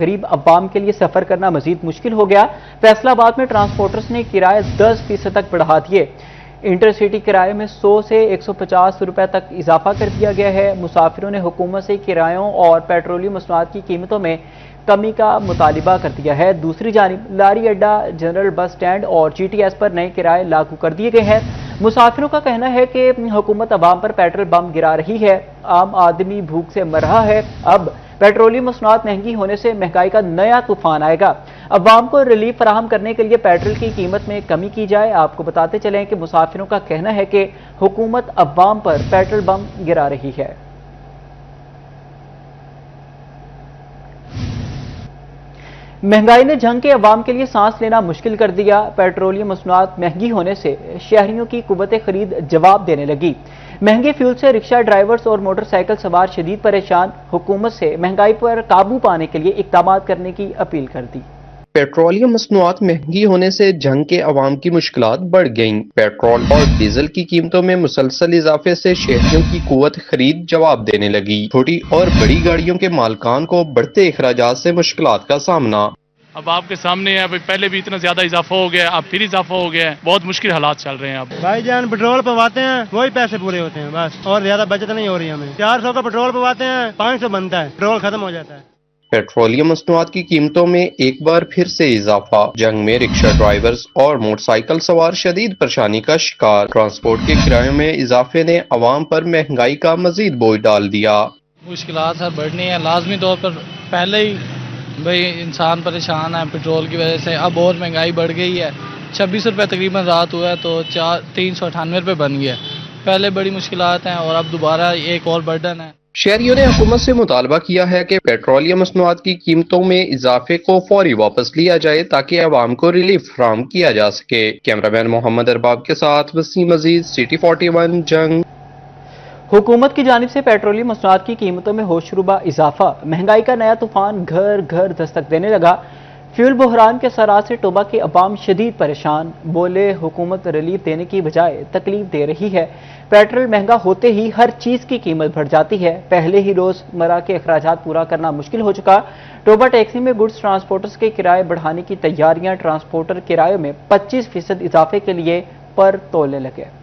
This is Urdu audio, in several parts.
غریب عوام کے لیے سفر کرنا مزید مشکل ہو گیا۔ فیصل آباد میں ٹرانسپورٹرز نے کرائے 10% تک بڑھا دیے۔ انٹر سٹی کرائے میں 100 سے 150 روپے تک اضافہ کر دیا گیا ہے۔ مسافروں نے حکومت سے کرایوں اور پیٹرولیم مصنوعات کی قیمتوں میں کمی کا مطالبہ کر دیا ہے۔ دوسری جانب لاری اڈا، جنرل بس سٹینڈ اور جی ٹی ایس پر نئے کرائے لاگو کر دیے گئے ہیں۔ مسافروں کا کہنا ہے کہ حکومت عوام پر پیٹرول بم گرا رہی ہے، عام آدمی بھوک سے مر رہا ہے۔ اب پیٹرولیم مصنوعات مہنگی ہونے سے مہنگائی کا نیا طوفان آئے گا۔ عوام کو ریلیف فراہم کرنے کے لیے پیٹرول کی قیمت میں کمی کی جائے۔ آپ کو بتاتے چلیں کہ مسافروں کا کہنا ہے کہ حکومت عوام پر پیٹرول بم گرا رہی ہے۔ مہنگائی نے جنگ کے عوام کے لیے سانس لینا مشکل کر دیا۔ پیٹرولیم مصنوعات مہنگی ہونے سے شہریوں کی قوت خرید جواب دینے لگی۔ مہنگے فیول سے رکشہ ڈرائیورز اور موٹر سائیکل سوار شدید پریشان۔ حکومت سے مہنگائی پر قابو پانے کے لیے اقدامات کرنے کی اپیل کر دی۔ پیٹرولیم مصنوعات مہنگی ہونے سے جنگ کے عوام کی مشکلات بڑھ گئیں۔ پیٹرول اور ڈیزل کی قیمتوں میں مسلسل اضافے سے شہریوں کی قوت خرید جواب دینے لگی۔ چھوٹی اور بڑی گاڑیوں کے مالکان کو بڑھتے اخراجات سے مشکلات کا سامنا۔ اب آپ کے سامنے ہے، پہلے بھی اتنا زیادہ اضافہ ہو گیا، اب پھر اضافہ ہو گیا ہے، بہت مشکل حالات چل رہے ہیں اب۔ بھائی جان پیٹرول پواتے ہیں وہی پیسے پورے ہوتے ہیں بس، اور زیادہ بچت نہیں ہو رہی ہمیں۔ 400 کا پیٹرول پواتے ہیں، 500 بنتا ہے، پیٹرول ختم ہو جاتا ہے۔ پیٹرولیم مصنوعات کی قیمتوں میں ایک بار پھر سے اضافہ۔ جنگ میں رکشہ ڈرائیورز اور موٹر سائیکل سوار شدید پریشانی کا شکار۔ ٹرانسپورٹ کے کرایوں میں اضافے نے عوام پر مہنگائی کا مزید بوجھ ڈال دیا۔ مشکلات ہے بڑھنی ہیں لازمی طور پر، پہلے ہی بھئی انسان پریشان ہے پیٹرول کی وجہ سے، اب اور مہنگائی بڑھ گئی ہے۔ 26 روپے تقریباً رات ہوا ہے تو 398 روپے بن گیا۔ پہلے بڑی مشکلات ہیں اور اب دوبارہ ایک اور برڈن ہے۔ شہریوں نے حکومت سے مطالبہ کیا ہے کہ پیٹرولیم مصنوعات کی قیمتوں میں اضافے کو فوری واپس لیا جائے تاکہ عوام کو ریلیف فراہم کیا جا سکے۔ کیمرہ مین محمد ارباب کے ساتھ وسیم عزیز، سٹی 41 جنگ۔ حکومت کی جانب سے پیٹرولیم مصنوعات کی قیمتوں میں ہوش ربا اضافہ۔ مہنگائی کا نیا طوفان گھر گھر دستک دینے لگا۔ فیول بحران کے اثرات سے ٹوبہ کے عوام شدید پریشان۔ بولے حکومت ریلیف دینے کی بجائے تکلیف دے رہی ہے۔ پیٹرول مہنگا ہوتے ہی ہر چیز کی قیمت بڑھ جاتی ہے۔ پہلے ہی روز مرہ کے اخراجات پورا کرنا مشکل ہو چکا۔ ٹوبہ ٹیکسی میں گڈز ٹرانسپورٹرز کے کرائے بڑھانے کی تیاریاں۔ ٹرانسپورٹر کرایوں میں 25% اضافے کے لیے پر تولنے لگے۔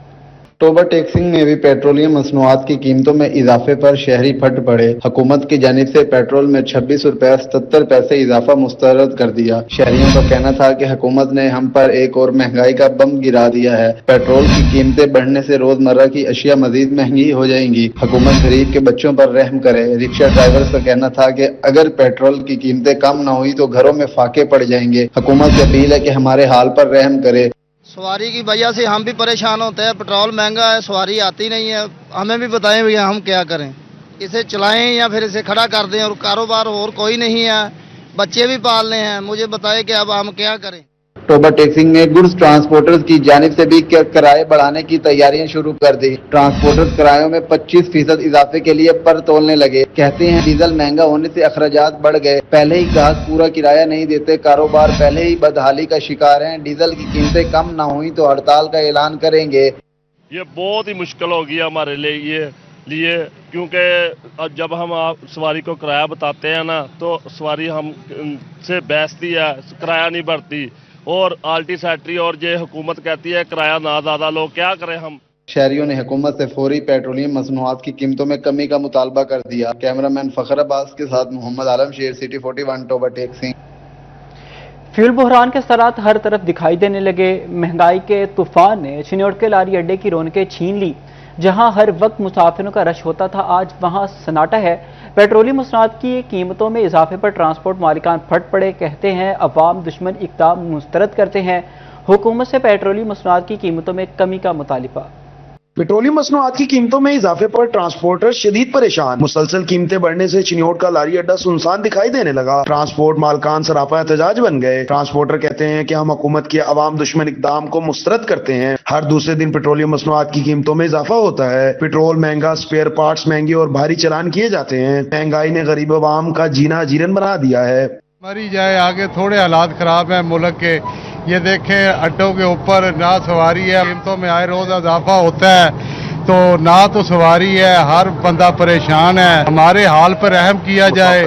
ٹوبہ ٹیکسنگ میں بھی پیٹرولیم مصنوعات کی قیمتوں میں اضافے پر شہری پھٹ پڑے۔ حکومت کی جانب سے پیٹرول میں 26 روپے 77 پیسے اضافہ مسترد کر دیا۔ شہریوں کا کہنا تھا کہ حکومت نے ہم پر ایک اور مہنگائی کا بم گرا دیا ہے۔ پیٹرول کی قیمتیں بڑھنے سے روزمرہ کی اشیاء مزید مہنگی ہو جائیں گی۔ حکومت غریب کے بچوں پر رحم کرے۔ رکشہ ڈرائیورز کا کہنا تھا کہ اگر پیٹرول کی قیمتیں کم نہ ہوئی تو گھروں میں فاقے پڑ جائیں گے۔ حکومت سے اپیل ہے کہ ہمارے حال پر رحم کرے۔ سواری کی وجہ سے ہم بھی پریشان ہوتے ہیں، پیٹرول مہنگا ہے، سواری آتی نہیں ہے، ہمیں بھی بتائیں بھیا ہم کیا کریں، اسے چلائیں یا پھر اسے کھڑا کر دیں، اور کاروبار اور کوئی نہیں ہے، بچے بھی پالنے ہیں، مجھے بتائیں کہ اب ہم کیا کریں۔ ٹوبہ ٹیکسنگ نے گڈز ٹرانسپورٹرز کی جانب سے بھی کرائے بڑھانے کی تیاریاں شروع کر دی۔ ٹرانسپورٹرز کرایوں میں 25% اضافے کے لیے پر تولنے لگے۔ کہتے ہیں ڈیزل مہنگا ہونے سے اخراجات بڑھ گئے، پہلے ہی گاہک پورا کرایہ نہیں دیتے، کاروبار پہلے ہی بدحالی کا شکار ہیں، ڈیزل کی قیمتیں کم نہ ہوئیں تو ہڑتال کا اعلان کریں گے۔ یہ بہت ہی مشکل ہو گیا ہمارے لیے کیونکہ جب ہم سواری کو کرایہ بتاتے ہیں نا تو سواری ہم سے بیچتی ہے، کرایہ نہیں بڑھتی، اور آلٹی سیٹری اور یہ حکومت کہتی ہے کرایہ نہ زیادہ لو، کیا کریں ہم؟ شہریوں نے حکومت سے فوری پیٹرولیم مصنوعات کی قیمتوں میں کمی کا مطالبہ کر دیا۔ کیمرہ مین فخر عباس کے ساتھ محمد عالم شیر، سٹی 41 ٹوبہ ٹیکسنگ۔ فیول بحران کے اثرات ہر طرف دکھائی دینے لگے۔ مہنگائی کے طوفان نے چنیوٹ کے لاری اڈے کی رونقیں چھین لی۔ جہاں ہر وقت مسافروں کا رش ہوتا تھا، آج وہاں سناٹا ہے۔ پیٹرولیم مصنوعات کی قیمتوں میں اضافے پر ٹرانسپورٹ مالکان پھٹ پڑے۔ کہتے ہیں عوام دشمن اقدام مسترد کرتے ہیں۔ حکومت سے پیٹرولیم مصنوعات کی قیمتوں میں کمی کا مطالبہ۔ پیٹرولیم مصنوعات کی قیمتوں میں اضافے پر ٹرانسپورٹر شدید پریشان۔ مسلسل قیمتیں بڑھنے سے چنیوٹ کا لاری اڈا سنسان دکھائی دینے لگا۔ ٹرانسپورٹ مالکان سراپا احتجاج بن گئے۔ ٹرانسپورٹر کہتے ہیں کہ ہم حکومت کے عوام دشمن اقدام کو مسترد کرتے ہیں۔ ہر دوسرے دن پیٹرولیم مصنوعات کی قیمتوں میں اضافہ ہوتا ہے۔ پیٹرول مہنگا، اسپیئر پارٹس مہنگے اور بھاری چلان کیے جاتے ہیں۔ مہنگائی نے غریب عوام کا جینا اجیرن بنا دیا ہے۔ مری جائے آگے، تھوڑے حالات خراب ہیں ملک کے۔ یہ دیکھیں اڈوں کے اوپر نہ سواری ہے، قیمتوں میں آئے روز اضافہ ہوتا ہے تو نہ تو سواری ہے، ہر بندہ پریشان ہے۔ ہمارے حال پر رحم کیا جائے،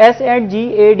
SNGAD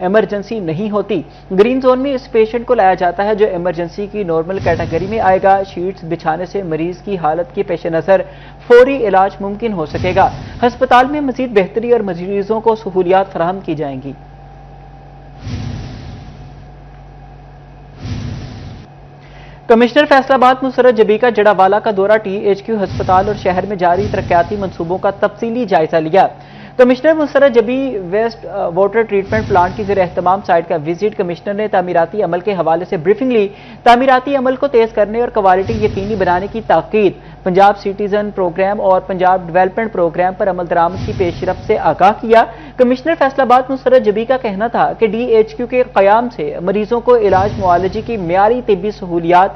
ایمرجنسی نہیں ہوتی۔ گرین زون میں اس پیشنٹ کو لایا جاتا ہے جو ایمرجنسی کی نارمل کیٹیگری میں آئے گا۔ شیٹس بچھانے سے مریض کی حالت کے پیش نظر فوری علاج ممکن ہو سکے گا۔ ہسپتال میں مزید بہتری اور مریضوں کو سہولیات فراہم کی جائیں گی۔ کمشنر فیصل آباد مسرت جبی کا جڑاوالا کا دورہ ٹی ایچ کیو ہسپتال اور شہر میں جاری ترقیاتی منصوبوں کا تفصیلی جائزہ لیا۔ کمشنر مسرت جبی ویسٹ واٹر ٹریٹمنٹ پلانٹ کی زیر اہتمام سائٹ کا وزٹ۔ کمشنر نے تعمیراتی عمل کے حوالے سے بریفنگ لی۔ تعمیراتی عمل کو تیز کرنے اور کوالٹی یقینی بنانے کی تاکید۔ پنجاب سٹیزن پروگرام اور پنجاب ڈیولپمنٹ پروگرام پر عمل درآمد کی پیش رفت سے آگاہ کیا۔ کمشنر فیصل آباد مسرت جبی کا کہنا تھا کہ ڈی ایچ کیو کے قیام سے مریضوں کو علاج معالجے کی معیاری طبی سہولیات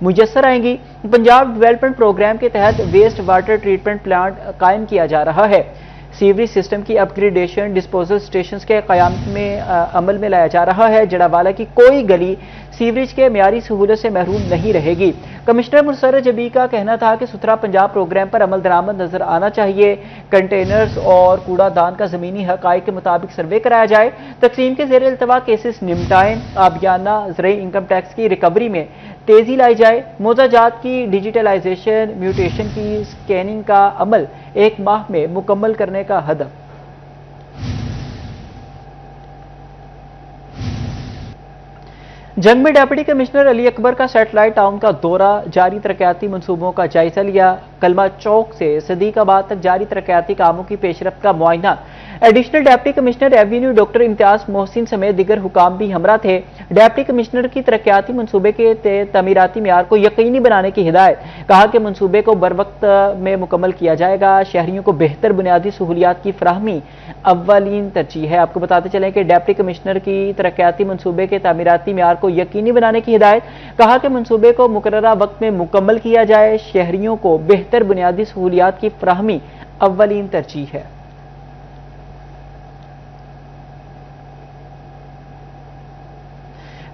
میسر آئیں گی۔ پنجاب ڈیولپمنٹ پروگرام کے تحت ویسٹ واٹر ٹریٹمنٹ پلانٹ قائم کیا جا رہا ہے۔ سیوریج سسٹم کی اپ گریڈیشن، ڈسپوزل سٹیشنز کے قیام میں عمل میں لایا جا رہا ہے۔ جڑاوالا کی کوئی گلی سیوریج کے معیاری سہولت سے محروم نہیں رہے گی۔ کمشنر مسرت جبی کا کہنا تھا کہ ستھرا پنجاب پروگرام پر عمل درآمد نظر آنا چاہیے۔ کنٹینرز اور کوڑا دان کا زمینی حقائق کے مطابق سروے کرایا جائے۔ تقسیم کے زیر التوا کیسز نمٹائیں۔ آبیانہ زرعی انکم ٹیکس کی ریکوری میں تیزی لائی جائے۔ موضوع جات کی ڈیجیٹلائزیشن، میوٹیشن کی سکیننگ کا عمل 1 ماہ میں مکمل کرنے کا ہدف۔ جنگ میں ڈپٹی کمشنر علی اکبر کا سیٹلائٹ ٹاؤن کا دورہ، جاری ترقیاتی منصوبوں کا جائزہ لیا۔ کلمہ چوک سے صدیق آباد تک جاری ترقیاتی کاموں کی پیش رفت کا معائنہ۔ Additional deputy commissioner revenue doctor امتیاز محسن سمیت دیگر حکام بھی ہمراہ تھے۔ ڈپٹی کمشنر کی ترقیاتی منصوبے کے تعمیراتی معیار کو یقینی بنانے کی ہدایت۔ کہا کہ منصوبے کو بروقت میں مکمل کیا جائے گا۔ شہریوں کو بہتر بنیادی سہولیات کی فراہمی اولین ترجیح ہے۔ آپ کو بتاتے چلیں کہ ڈپٹی کمشنر کی ترقیاتی منصوبے کے تعمیراتی معیار کو یقینی بنانے کی ہدایت۔ کہا کہ منصوبے کو مقررہ وقت میں مکمل کیا جائے۔ شہریوں کو بہتر بنیادی سہولیات کی فراہمی اولین ترجیح ہے۔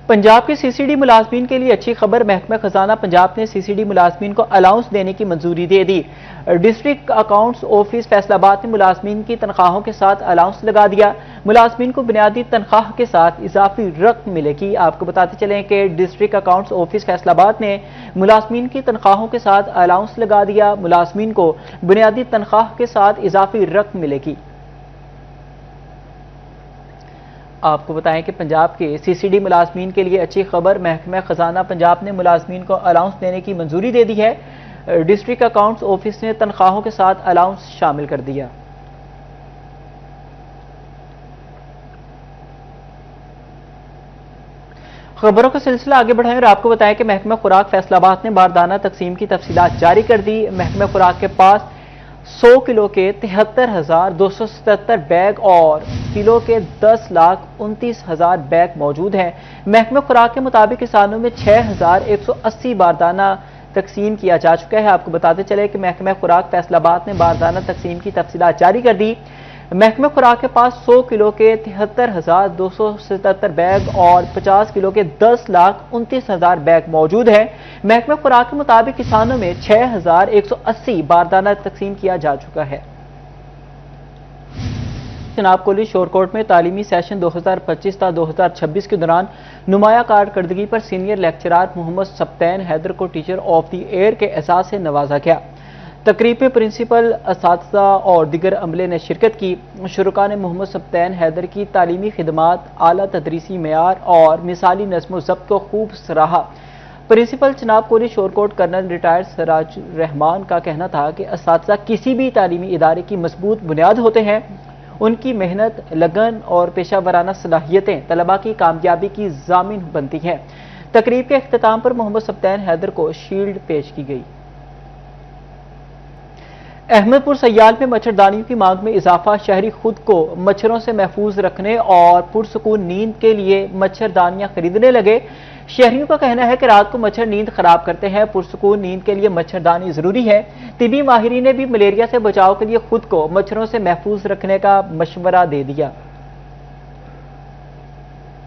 پنجاب کے سی سی ڈی ملازمین کے لیے اچھی خبر، محکمہ خزانہ پنجاب نے سی سی ڈی ملازمین کو الاؤنس دینے کی منظوری دے دی۔ ڈسٹرکٹ اکاؤنٹس آفس فیصل آباد نے ملازمین کی تنخواہوں کے ساتھ الاؤنس لگا دیا۔ ملازمین کو بنیادی تنخواہ کے ساتھ اضافی رقم ملے گی۔ آپ کو بتاتے چلیں کہ ڈسٹرکٹ اکاؤنٹس آفس فیصل آباد نے ملازمین کی تنخواہوں کے ساتھ الاؤنس لگا دیا۔ ملازمین کو بنیادی تنخواہ کے ساتھ اضافی رقم ملے گی۔ آپ کو بتائیں کہ پنجاب کے سی سی ڈی ملازمین کے لیے اچھی خبر، محکمہ خزانہ پنجاب نے ملازمین کو الاؤنس دینے کی منظوری دے دی ہے۔ ڈسٹرکٹ اکاؤنٹس آفس نے تنخواہوں کے ساتھ الاؤنس شامل کر دیا۔ خبروں کا سلسلہ آگے بڑھائیں اور آپ کو بتائیں کہ محکمہ خوراک فیصل آباد نے باردانہ تقسیم کی تفصیلات جاری کر دی۔ محکمہ خوراک کے پاس 100 کلو کے 73,277 بیگ اور کلو کے 10,29,000 بیگ موجود ہیں۔ محکمہ خوراک کے مطابق کسانوں میں 6,180 باردانہ تقسیم کیا جا چکا ہے۔ آپ کو بتاتے چلے کہ محکمہ خوراک فیصل آباد نے باردانہ تقسیم کی تفصیلات جاری کر دی۔ محکمہ خوراک کے پاس 100 کلو کے 73,277 بیگ اور 50 کلو کے 10,29,000 بیگ موجود ہیں۔ محکمہ خوراک کے مطابق کسانوں میں 6,180 باردانہ تقسیم کیا جا چکا ہے۔ جناب کولی شور کوٹ میں تعلیمی سیشن 2025 تا 2026 کے دوران نمایاں کارکردگی پر سینئر لیکچرار محمد سبطین حیدر کو ٹیچر آف دی ایئر کے اعزاز سے نوازا گیا۔ تقریب میں پرنسپل، اساتذہ اور دیگر عملے نے شرکت کی۔ شرکاء نے محمد سبطین حیدر کی تعلیمی خدمات، اعلیٰ تدریسی معیار اور مثالی نظم و ضبط کو خوب سراہا۔ پرنسپل جناب کولی شورکوٹ کرنل ریٹائرڈ سراج الرحمان کا کہنا تھا کہ اساتذہ کسی بھی تعلیمی ادارے کی مضبوط بنیاد ہوتے ہیں۔ ان کی محنت، لگن اور پیشہ ورانہ صلاحیتیں طلباء کی کامیابی کی ضامن بنتی ہیں۔ تقریب کے اختتام پر محمد سبطین حیدر کو شیلڈ پیش کی گئی۔ احمد پور سیال میں مچھردانیوں کی مانگ میں اضافہ، شہری خود کو مچھروں سے محفوظ رکھنے اور پرسکون نیند کے لیے مچھردانیاں خریدنے لگے۔ شہریوں کا کہنا ہے کہ رات کو مچھر نیند خراب کرتے ہیں، پرسکون نیند کے لیے مچھردانی ضروری ہے۔ طبی ماہرین نے بھی ملیریا سے بچاؤ کے لیے خود کو مچھروں سے محفوظ رکھنے کا مشورہ دے دیا۔